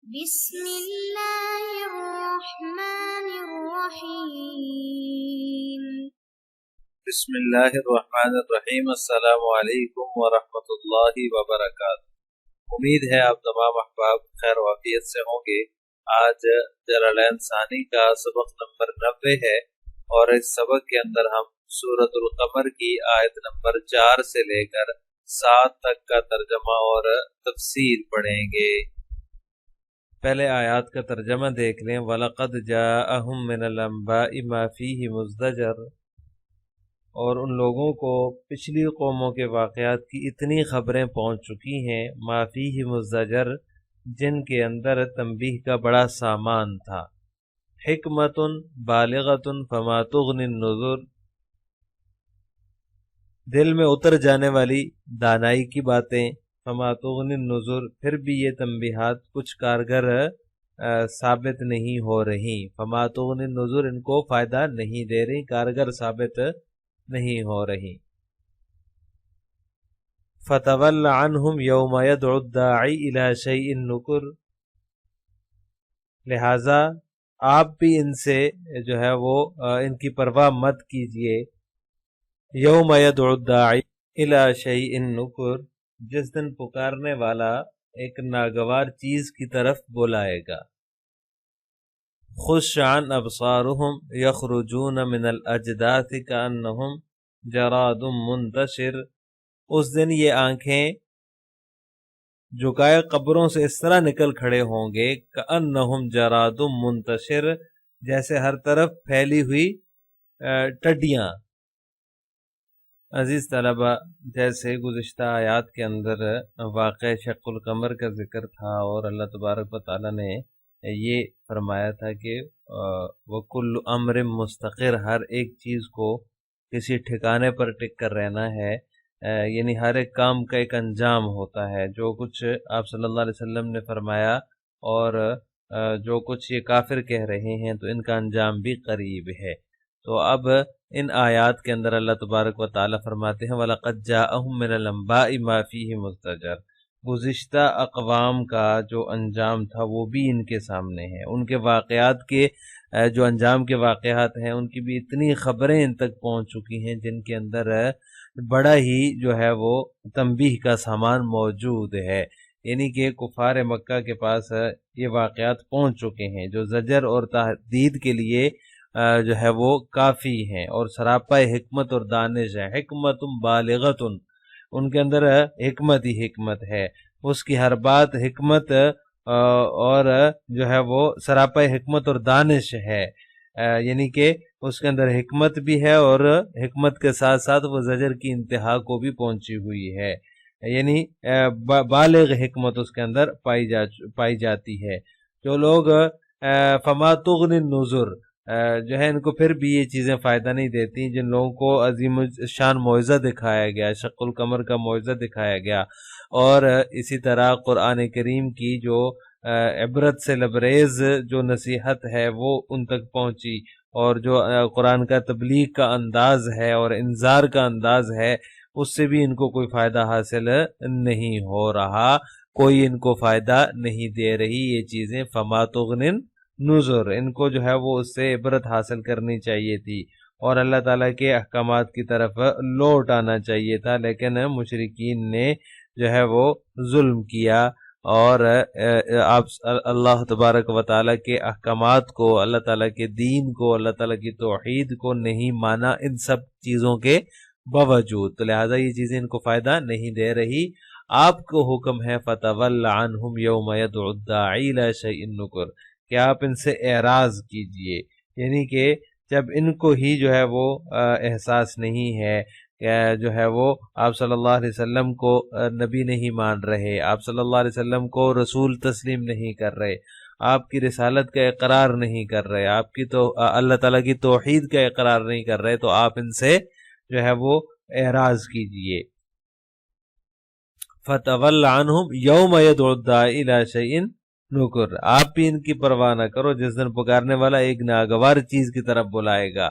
بسم اللہ الرحمن الرحیم بسم اللہ الرحمن الرحیم۔ السلام علیکم ورحمۃ اللہ وبرکاتہ۔ امید ہے آپ تمام احباب خیر وعافیت سے ہوں گے۔ آج جلالین ثانی کا سبق نمبر 90 ہے اور اس سبق کے اندر ہم سورۃ القمر کی آیت نمبر 4 سے لے کر 7 تک کا ترجمہ اور تفسیر پڑھیں گے۔ پہلے آیات کا ترجمہ دیکھ لیں۔ وَلَقَدْ جَاءَهُم مِّنَ الْأَنبَاءِ مَا فِيهِ مُزْدَجَرٌ، اور ان لوگوں کو پچھلی قوموں کے واقعات کی اتنی خبریں پہنچ چکی ہیں، ما فیہ مزدجر، جن کے اندر تنبیہ کا بڑا سامان تھا۔ حکمت بالغۃ فما تغنی النذر، دل میں اتر جانے والی دانائی کی باتیں، فما تغنی النذر، پھر بھی یہ تنبیہات کچھ کارگر ثابت نہیں ہو رہی۔ فما تغنی النذر، ان کو فائدہ نہیں دے رہی، کارگر ثابت نہیں ہو رہی۔ فَتَوَلَّ عَنْهُمْ يَوْمَ يَدْعُ الدَّاعِي إِلَى شَيْءٍ نُكُرٍ، لہٰذا آپ بھی ان سے جو ہے وہ ان کی پرواہ مت کیجئے۔ یوم يدعو الداعی إِلَى شَيْءٍ نُكُرٍ، جس دن پکارنے والا ایک ناگوار چیز کی طرف بلائے گا۔ خُشَّ عَنْ أَبْصَارُهُمْ يَخْرُجُونَ مِنَ الْأَجْدَاثِ كَأَنَّهُمْ جَرَادٌ مُنْتَشِرٌ، اس دن یہ آنکھیں جھکائے قبروں سے اس طرح نکل کھڑے ہوں گے، كَأَنَّهُمْ جَرَادٌ مُنْتَشِرٌ، جیسے ہر طرف پھیلی ہوئی ٹڈیاں۔ عزیز طلبہ، جیسے گزشتہ آیات کے اندر واقع شق القمر کا ذکر تھا اور اللہ تبارک و تعالیٰ نے یہ فرمایا تھا کہ وَكُلُّ أَمْرٍ مُسْتَقِرٍ، ہر ایک چیز کو کسی ٹھکانے پر ٹک کر رہنا ہے، یعنی ہر ایک کام کا ایک انجام ہوتا ہے۔ جو کچھ آپ صلی اللہ علیہ وسلم نے فرمایا اور جو کچھ یہ کافر کہہ رہے ہیں تو ان کا انجام بھی قریب ہے۔ تو اب ان آیات کے اندر اللہ تبارک و تعالیٰ فرماتے ہیں وَلَقَدْ جَاءَهُم مِّنَ الْأَنبَاءِ مَا فِيهِ مُزْدَجَرٌ، گزشتہ اقوام کا جو انجام تھا وہ بھی ان کے سامنے ہے، ان کے واقعات کے جو انجام کے واقعات ہیں ان کی بھی اتنی خبریں ان تک پہنچ چکی ہیں جن کے اندر بڑا ہی جو ہے وہ تنبیہ کا سامان موجود ہے، یعنی کہ کفار مکہ کے پاس یہ واقعات پہنچ چکے ہیں جو زجر اور تحدید کے لیے جو ہے وہ کافی ہیں اور سراپا حکمت اور دانش ہے۔ حکمت بالغۃ، ان کے اندر حکمت ہی حکمت ہے، اس کی ہر بات حکمت اور جو ہے وہ سراپا حکمت اور دانش ہے، یعنی کہ اس کے اندر حکمت بھی ہے اور حکمت کے ساتھ ساتھ وہ زجر کی انتہا کو بھی پہنچی ہوئی ہے، یعنی بالغ حکمت اس کے اندر پائی جاتی ہے۔ جو لوگ فما تغنی النذر جو ہے ان کو پھر بھی یہ چیزیں فائدہ نہیں دیتی، جن لوگوں کو عظیم شان معجزہ دکھایا گیا، شق القمر کا معجزہ دکھایا گیا، اور اسی طرح قرآن کریم کی جو عبرت سے لبریز جو نصیحت ہے وہ ان تک پہنچی، اور جو قرآن کا تبلیغ کا انداز ہے اور انذار کا انداز ہے اس سے بھی ان کو کوئی فائدہ حاصل نہیں ہو رہا، کوئی ان کو فائدہ نہیں دے رہی یہ چیزیں۔ فما تغنی نذر، ان کو جو ہے وہ اس سے عبرت حاصل کرنی چاہیے تھی اور اللہ تعالیٰ کے احکامات کی طرف لوٹ آنا چاہیے تھا، لیکن مشرکین نے جو ہے وہ ظلم کیا اور آپ اللہ تبارک و تعالیٰ کے احکامات کو، اللہ تعالیٰ کے دین کو، اللہ تعالیٰ کی توحید کو نہیں مانا ان سب چیزوں کے باوجود، تو لہٰذا یہ چیزیں ان کو فائدہ نہیں دے رہی۔ آپ کو حکم ہے فَتَوَلَّ عَنْهُمْ يَوْمَ يَدْعُ الدَّاعِي إِلَى شَيْءٍ نُكُرٍ، کہ آپ ان سے اعراض کیجئے، یعنی کہ جب ان کو ہی جو ہے وہ احساس نہیں ہے، جو ہے وہ آپ صلی اللہ علیہ وسلم کو نبی نہیں مان رہے، آپ صلی اللہ علیہ وسلم کو رسول تسلیم نہیں کر رہے، آپ کی رسالت کا اقرار نہیں کر رہے، آپ کی تو اللہ تعالیٰ کی توحید کا اقرار نہیں کر رہے، تو آپ ان سے جو ہے وہ اعراض کیجئے۔ فَتَوَلَّ عَنْهُمْ يَوْمَ يَدْعُ الدَّاعِي إِلَى شَيْءٍ نُكُرٍ، آپ بھی ان کی پرواہ نہ کرو جس دن پکارنے والا ایک ناگوار چیز کی طرف بلائے گا،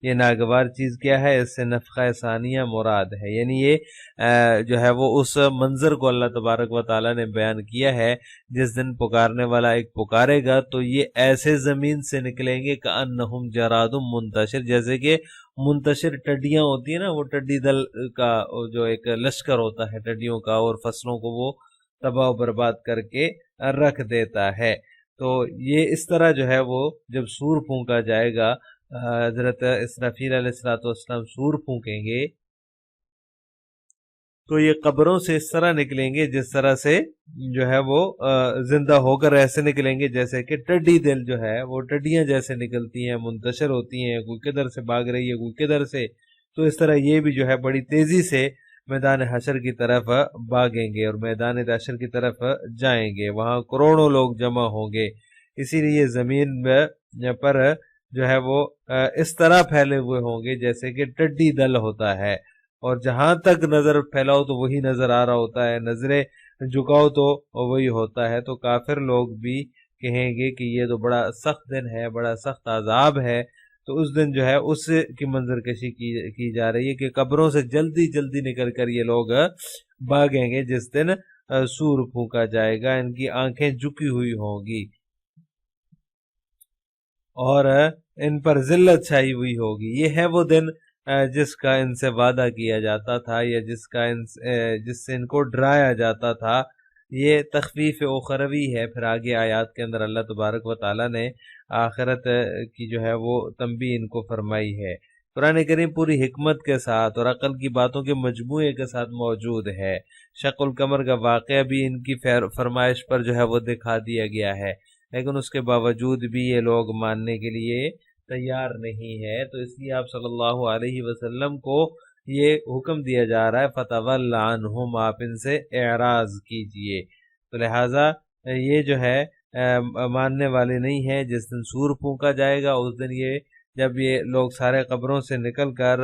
یہ ناگوار چیز کیا ہے؟ اس سے نفخہ ثانیہ مراد ہے، یعنی یہ جو ہے وہ اس منظر کو اللہ تبارک و تعالیٰ نے بیان کیا ہے جس دن پکارنے والا ایک پکارے گا تو یہ ایسے زمین سے نکلیں گے کأنہم جراد منتشر، جیسے کہ منتشر ٹڈیاں ہوتی ہیں نا، وہ ٹڈی دل کا جو ایک لشکر ہوتا ہے ٹڈیوں کا، اور فصلوں کو وہ تباہ و برباد کر کے رکھ دیتا ہے۔ تو یہ اس طرح جو ہے وہ جب سور پھونکا جائے گا، حضرت اسرافیل علیہ السلام سور پھونکیں گے تو یہ قبروں سے اس طرح نکلیں گے جس طرح سے جو ہے وہ زندہ ہو کر ایسے نکلیں گے جیسے کہ ٹڈی دل جو ہے وہ ٹڈیاں جیسے نکلتی ہیں، منتشر ہوتی ہیں، کوئی کدھر سے بھاگ رہی ہے کوئی کدھر سے، تو اس طرح یہ بھی جو ہے بڑی تیزی سے میدان حشر کی طرف بھاگیں گے اور میدان حشر کی طرف جائیں گے، وہاں کروڑوں لوگ جمع ہوں گے۔ اسی لیے زمین پر جو ہے وہ اس طرح پھیلے ہوئے ہوں گے جیسے کہ ٹڈی دل ہوتا ہے، اور جہاں تک نظر پھیلاؤ تو وہی نظر آ رہا ہوتا ہے، نظریں جھکاؤ تو وہی ہوتا ہے۔ تو کافر لوگ بھی کہیں گے کہ یہ تو بڑا سخت دن ہے، بڑا سخت عذاب ہے۔ تو اس دن جو ہے اس کی منظر کشی کی جا رہی ہے کہ قبروں سے جلدی جلدی نکل کر یہ لوگ بھاگیں گے جس دن سور پھونکا جائے گا، ان کی آنکھیں جھکی ہوئی ہوں گی اور ان پر ذلت چھائی ہوئی ہوگی۔ یہ ہے وہ دن جس کا ان سے وعدہ کیا جاتا تھا، یا جس سے ان کو ڈرایا جاتا تھا۔ یہ تخفیف اخروی ہے۔ پھر آگے آیات کے اندر اللہ تبارک و تعالیٰ نے آخرت کی جو ہے وہ تنبیہ ان کو فرمائی ہے۔ قرآن کریم پوری حکمت کے ساتھ اور عقل کی باتوں کے مجموعے کے ساتھ موجود ہے۔ شق القمر کا واقعہ بھی ان کی فرمائش پر جو ہے وہ دکھا دیا گیا ہے، لیکن اس کے باوجود بھی یہ لوگ ماننے کے لیے تیار نہیں ہے۔ تو اس لیے آپ صلی اللہ علیہ وسلم کو یہ حکم دیا جا رہا ہے فَتَوَلَّ عَنْهُمْ، آپ ان سے اعراض کیجئے۔ تو لہٰذا یہ جو ہے ماننے والے نہیں ہیں۔ جس دن سور پھونکا جائے گا اس دن جب یہ لوگ سارے قبروں سے نکل کر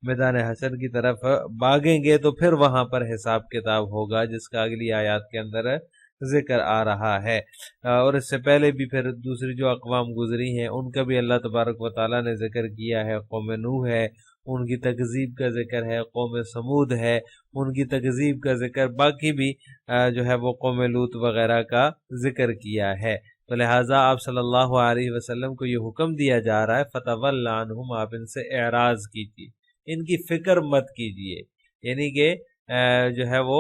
میدان حشر کی طرف بھاگیں گے تو پھر وہاں پر حساب کتاب ہوگا، جس کا اگلی آیات کے اندر ذکر آ رہا ہے۔ اور اس سے پہلے بھی پھر دوسری جو اقوام گزری ہیں ان کا بھی اللہ تبارک و تعالیٰ نے ذکر کیا ہے۔ قوم نوح ہے، ان کی تکذیب کا ذکر ہے، قوم سمود ہے، ان کی تکذیب کا ذکر، باقی بھی جو ہے وہ قوم لوط وغیرہ کا ذکر کیا ہے۔ تو لہٰذا آپ صلی اللہ علیہ وسلم کو یہ حکم دیا جا رہا ہے فَتَوَلَّ عَنْهُمْ، آپ ان سے اعراض کیجیے، ان کی فکر مت کیجیے، یعنی کہ جو ہے وہ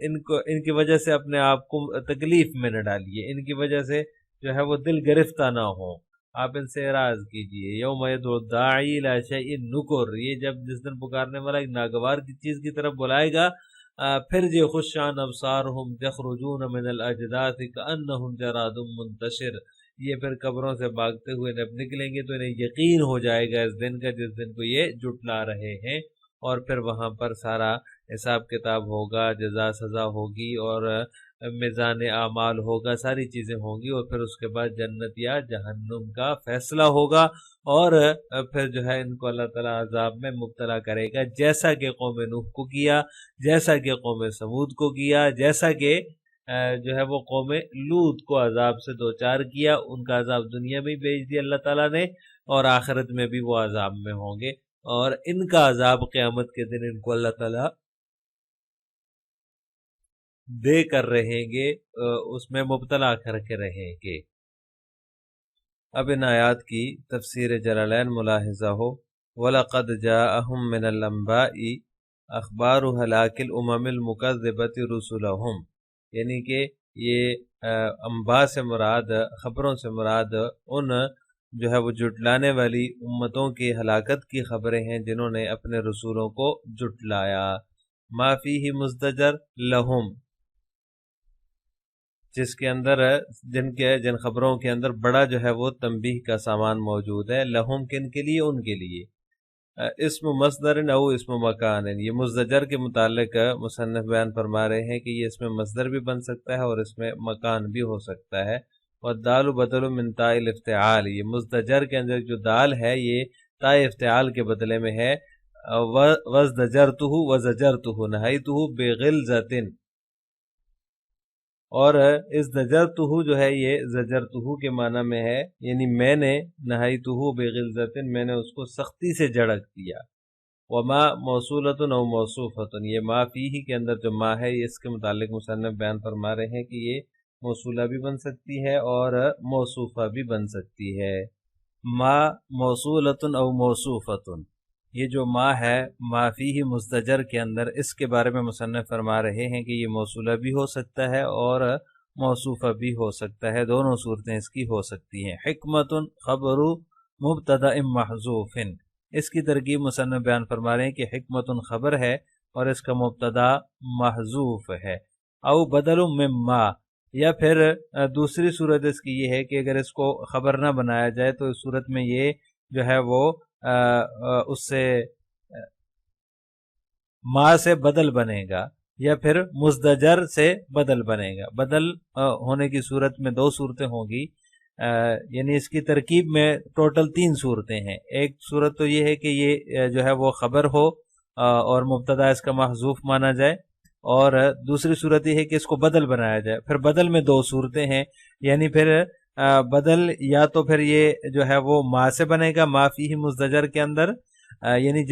ان کی وجہ سے اپنے آپ کو تکلیف میں نہ ڈالیے، ان کی وجہ سے جو ہے وہ دل گرفتہ نہ ہو، آپ ان سے اعراض کیجیے۔ یوم یدعو الداعی الی شیء نکر، یہ جس دن پکارنے والا ایک ناگوار کی چیز کی طرف بلائے گا، پھر جے خشعن ابصارہم یخرجون من الاجداث کأنہم جراد منتشر، یہ پھر قبروں سے بھاگتے ہوئے جب نکلیں گے تو انہیں یقین ہو جائے گا اس دن کا جس دن کو یہ جھٹلا رہے ہیں، اور پھر وہاں پر سارا حساب کتاب ہوگا، جزا سزا ہوگی اور میزان اعمال ہوگا، ساری چیزیں ہوں گی، اور پھر اس کے بعد جنت یا جہنم کا فیصلہ ہوگا، اور پھر جو ہے ان کو اللہ تعالیٰ عذاب میں مبتلا کرے گا، جیسا کہ قوم نوح کو کیا، جیسا کہ قوم سمود کو کیا، جیسا کہ جو ہے وہ قوم لوط کو عذاب سے دوچار کیا۔ ان کا عذاب دنیا میں بھیج دیا اللہ تعالیٰ نے، اور آخرت میں بھی وہ عذاب میں ہوں گے، اور ان کا عذاب قیامت کے دن ان کو اللہ تعالیٰ دے کر رہیں گے، اس میں مبتلا کر کے رہیں گے۔ اب ان آیات کی تفسیر جلالین ملاحظہ ہو، وَلَقَدْ جَاءَهُم مِّنَ الْأَنبَاءِ أَخْبَارُ هَلَاكِ الْأُمَمِ الْمُكَذِّبَةِ رُسُلَهُم، یعنی کہ یہ انباء سے مراد، خبروں سے مراد ان جو ہے وہ جھٹلانے والی امتوں کی ہلاکت کی خبریں ہیں جنہوں نے اپنے رسولوں کو جھٹلایا۔ ما فیہ مزدجر لہم، جس کے اندر جن خبروں کے اندر بڑا جو ہے وہ تنبیہ کا سامان موجود ہے۔ لہم کن کے لیے؟ ان کے لیے۔ اسم مصدر او اسم مکان، یہ مزدجر کے متعلق مصنف بیان فرما رہے ہیں کہ یہ اس میں مصدر بھی بن سکتا ہے اور اس میں مکان بھی ہو سکتا ہے۔ اور دال بدل من تاء الافتعال، یہ مزدجر کے اندر جو دال ہے یہ تاء افتعال کے بدلے میں ہے۔ وزدجرتہ وزجرتہ نہیتہ بغلظۃ، اور اس زجرتہ جو ہے یہ زجرتہ کے معنی میں ہے، یعنی میں نے نہیتہ بغلظۃ، میں نے اس کو سختی سے جھڑک دیا۔ وما موصولۃ او موصوفۃ، یہ ما فیہ کے اندر جو ما ہے اس کے متعلق مصنف بیان فرما رہے ہیں کہ یہ موصولہ بھی بن سکتی ہے اور موصوفہ بھی بن سکتی ہے۔ ما موصولۃ او موصوفۃ، یہ جو ما ہے ما فیہ مزدجر کے اندر، اس کے بارے میں مصنف فرما رہے ہیں کہ یہ موصولہ بھی ہو سکتا ہے اور موصوفہ بھی ہو سکتا ہے، دونوں صورتیں اس کی ہو سکتی ہیں۔ حکمت خبر مبتدا محذوف، اس کی ترکیب مصنف بیان فرما رہے ہیں کہ حکمت خبر ہے اور اس کا مبتدا محذوف ہے۔ او بدل مما، یا پھر دوسری صورت اس کی یہ ہے کہ اگر اس کو خبر نہ بنایا جائے تو اس صورت میں یہ جو ہے وہ اس سے ما سے بدل بنے گا یا پھر مزدجر سے بدل بنے گا۔ بدل ہونے کی صورت میں دو صورتیں ہوں گی، یعنی اس کی ترکیب میں ٹوٹل 3 صورتیں ہیں۔ ایک صورت تو یہ ہے کہ یہ جو ہے وہ خبر ہو اور مبتدا اس کا محذوف مانا جائے، اور دوسری صورت یہ ہے کہ اس کو بدل بنایا جائے۔ پھر بدل میں 2 صورتیں ہیں، یعنی پھر بدل یا تو پھر یہ جو ہے وہ ما سے بنے گا، ما فیہ مزدجر کے اندر، یعنی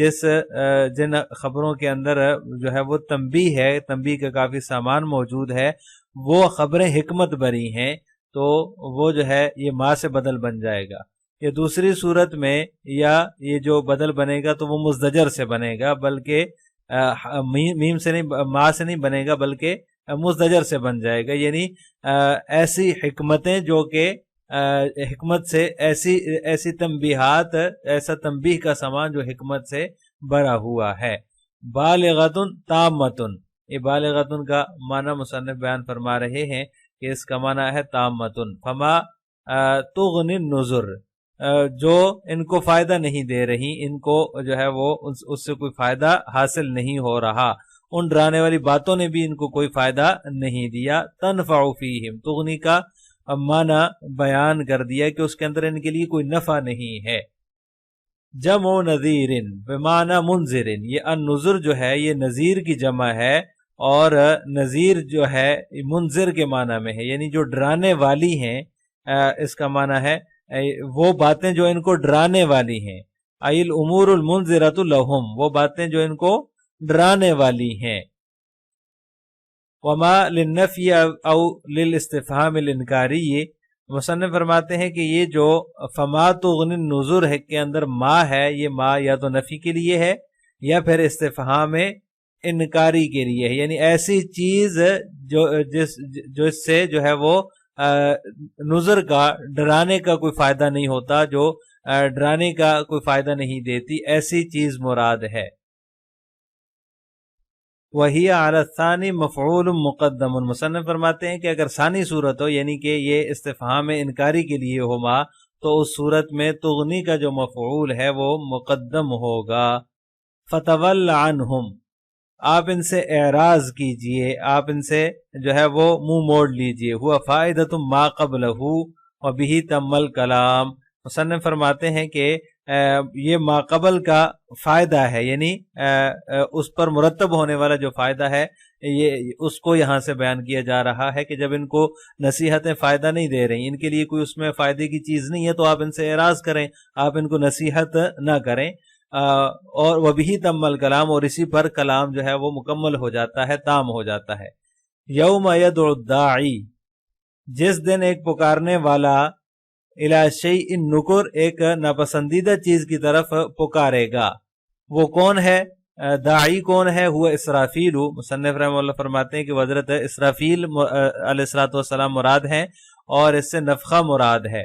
جن خبروں کے اندر جو ہے وہ تنبیہ ہے، تنبیہ کا کافی سامان موجود ہے، وہ خبریں حکمت بری ہیں تو وہ جو ہے یہ ما سے بدل بن جائے گا۔ یہ دوسری صورت میں یا یہ جو بدل بنے گا تو وہ مزدجر سے بنے گا، بلکہ میم سے نہیں، ما سے نہیں بنے گا بلکہ مزدجر سے بن جائے گا، یعنی ایسی حکمتیں جو کہ حکمت سے ایسی تنبیہات، ایسا تنبیہ کا سامان جو حکمت سے بھرا ہوا ہے۔ بالغۃ تامۃ، یہ بالغۃ کا معنی مصنف بیان فرما رہے ہیں کہ اس کا معنی ہے تامۃ۔ فما تغنی النذر، جو ان کو فائدہ نہیں دے رہی، ان کو جو ہے وہ اس سے کوئی فائدہ حاصل نہیں ہو رہا، ان ڈرانے والی باتوں نے بھی ان کو کوئی فائدہ نہیں دیا۔ تنفع فیہم، تغنی کا معنی بیان کر دیا کہ اس کے اندر ان کے لیے کوئی نفع نہیں ہے۔ جمع نذیر بمعنی منذر، یہ النذر جو ہے یہ نذیر کی جمع ہے، اور نذیر جو ہے منذر کے معنی میں ہے، یعنی جو ڈرانے والی ہیں، اس کا معنی ہے وہ باتیں جو ان کو ڈرانے والی ہیں۔ ایل امور المنذرۃ لہم، وہ باتیں جو ان کو ڈرانے والی ہیں۔ وما للنفی او للاستفہام الانکاری، مصنف فرماتے ہیں کہ یہ جو فما تغنی النذر ہے کے اندر ما ہے، یہ ما یا تو نفی کے لیے ہے یا پھر استفہام انکاری کے لیے ہے، یعنی ایسی چیز جو اس سے جو ہے وہ نذر کا، ڈرانے کا کوئی فائدہ نہیں ہوتا، جو ڈرانے کا کوئی فائدہ نہیں دیتی، ایسی چیز مراد ہے۔ وہی علی الثانی مفعول مقدم، مصنف فرماتے ہیں کہ اگر ثانی صورت ہو، یعنی کہ یہ استفہام انکاری کے لیے ہو ما، تو اس صورت میں تغنی کا جو مفعول ہے وہ مقدم ہوگا۔ فتول عنہم، آپ ان سے اعراض کیجئے، آپ ان سے جو ہے وہ منہ موڑ لیجئے۔ ہوا فائدۃ ما قبلہ وبہ تم الکلام، مصنف فرماتے ہیں کہ یہ ما قبل کا فائدہ ہے، یعنی اس پر مرتب ہونے والا جو فائدہ ہے یہ اس کو یہاں سے بیان کیا جا رہا ہے کہ جب ان کو نصیحتیں فائدہ نہیں دے رہی، ان کے لیے کوئی اس میں فائدے کی چیز نہیں ہے، تو آپ ان سے اعراض کریں، آپ ان کو نصیحت نہ کریں۔ اور وبہ تم الکلام، اور اسی پر کلام جو ہے وہ مکمل ہو جاتا ہے، تام ہو جاتا ہے۔ یوم یدعو الداعی، جس دن ایک پکارنے والا الی شیء نکر، ایک ناپسندیدہ چیز کی طرف پکارے گا، وہ کون ہے؟ داعی کون ہے؟ ہوا اسرافیل، مصنف رحمہ اللہ فرماتے ہیں کہ حضرت اسرافیل علیہ السلام مراد ہیں، اور اس سے نفخہ مراد ہے۔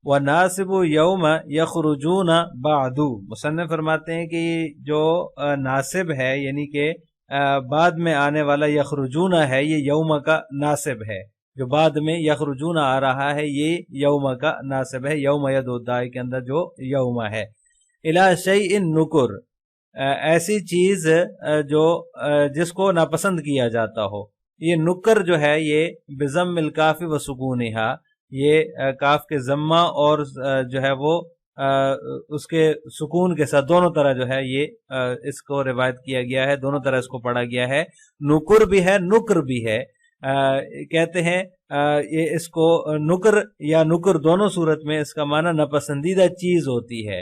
وَنَاسِبُ يَوْمَ يَخْرُجُونَ بَعْدُ، مصنف فرماتے ہیں کہ جو ناسب ہے، یعنی کہ بعد میں آنے والا یخرجون ہے، یہ یوم کا ناسب ہے، جو بعد میں یخرجون آ رہا ہے یہ یوم کا ناسب ہے، یوم یدعو الداعی کے اندر جو یوم ہے۔ الی شیء نکر، ایسی چیز جو جس کو ناپسند کیا جاتا ہو، یہ نکر جو ہے یہ بضم الکاف و سکونہا، یہ کاف کے ضمہ اور جو ہے وہ اس کے سکون کے ساتھ دونوں طرح جو ہے یہ اس کو روایت کیا گیا ہے، دونوں طرح اس کو پڑھا گیا ہے، نکر بھی ہے نکر بھی ہے۔ کہتے ہیں یہ اس کو نکر یا نکر دونوں صورت میں اس کا معنی ناپسندیدہ چیز ہوتی ہے۔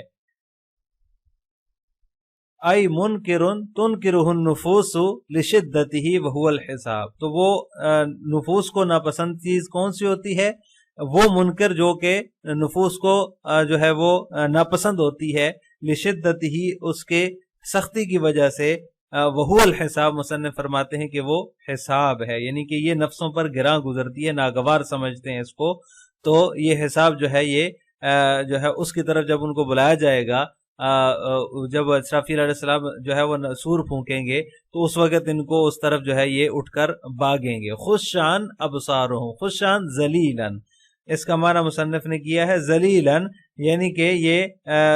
ای منکرن تنکرہ النفوس لشدتہ وہو الحساب، تو وہ نفوس کو ناپسند چیز کون سی ہوتی ہے؟ وہ منکر جو کہ نفوس کو جو ہے وہ ناپسند ہوتی ہے، لشدتہ اس کے سختی کی وجہ سے، وہو الحساب مصنف فرماتے ہیں کہ وہ حساب ہے، یعنی کہ یہ نفسوں پر گراں گزرتی ہے، ناگوار سمجھتے ہیں اس کو، تو یہ حساب جو ہے یہ جو ہے اس کی طرف جب ان کو بلایا جائے گا، جب اسرافیل علیہ السلام جو ہے وہ سور پھونکیں گے تو اس وقت ان کو اس طرف جو ہے یہ اٹھ کر بھاگیں گے۔ خشعاً ابصارہم، خشعاً ذلیلاً، اس کا معنی مصنف نے کیا ہے ذلیلاً، یعنی کہ یہ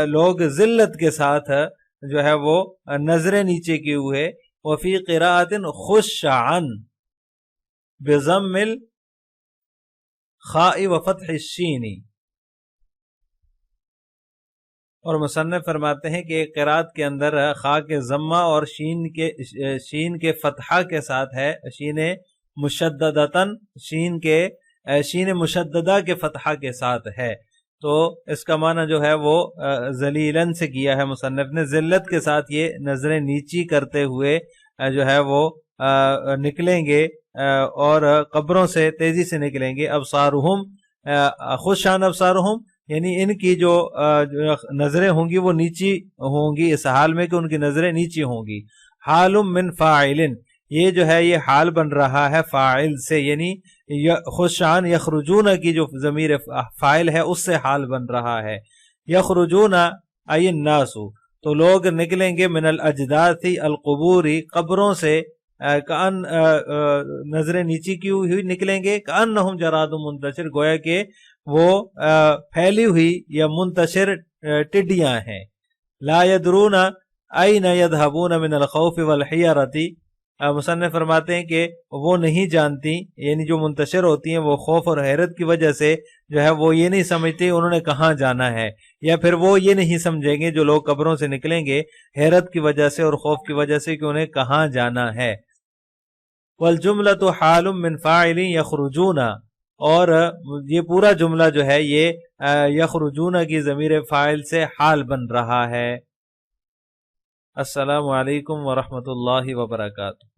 لوگ ذلت کے ساتھ جو ہے وہ نظریں نیچے کیے ہوئے۔ وفی قراءۃ خشعاً بضم الخاء وفتح الشین، اور مصنف فرماتے ہیں کہ قرات کے اندر خاء کے ضمہ اور شین کے فتحہ کے ساتھ ہے، شین مشددتاً، شین مشددہ کے فتحہ کے ساتھ ہے، تو اس کا معنی جو ہے وہ ذلیلاً سے کیا ہے مصنف نے، ذلت کے ساتھ یہ نظریں نیچی کرتے ہوئے جو ہے وہ نکلیں گے اور قبروں سے تیزی سے نکلیں گے۔ ابصارہم خشعاً ابصارہم، یعنی ان کی جو نظریں ہوں گی وہ نیچی ہوں گی، اس حال میں کہ ان کی نظریں نیچی ہوں گی۔ حال من فاعل، یہ جو ہے یہ حال بن رہا ہے فاعل سے، یعنی خشعاً یخرجون کی جو ضمیر فاعل ہے اس سے حال بن رہا ہے۔ یخرجون ای الناس، تو لوگ نکلیں گے من الاجداث القبوری، قبروں سے، کان نظریں نیچی کی ہوئی نکلیں گے، کانہم جراد منتشر، گویا کہ وہ پھیلی ہوئی یا منتشر ٹڈیاں ہیں۔ لا یدرون این یذهبون من الخوف والحیرۃ، مصنف فرماتے ہیں کہ وہ نہیں جانتی، یعنی جو منتشر ہوتی ہیں وہ خوف اور حیرت کی وجہ سے جو ہے وہ یہ نہیں سمجھتی انہوں نے کہاں جانا ہے، یا پھر وہ یہ نہیں سمجھیں گے جو لوگ قبروں سے نکلیں گے حیرت کی وجہ سے اور خوف کی وجہ سے کہ انہیں کہاں جانا ہے۔ والجملۃ حال من فاعل یخرجون، اور یہ پورا جملہ جو ہے یہ یخرجون کی ضمیر فاعل سے حال بن رہا ہے۔ السلام علیکم ورحمۃ اللہ وبرکاتہ۔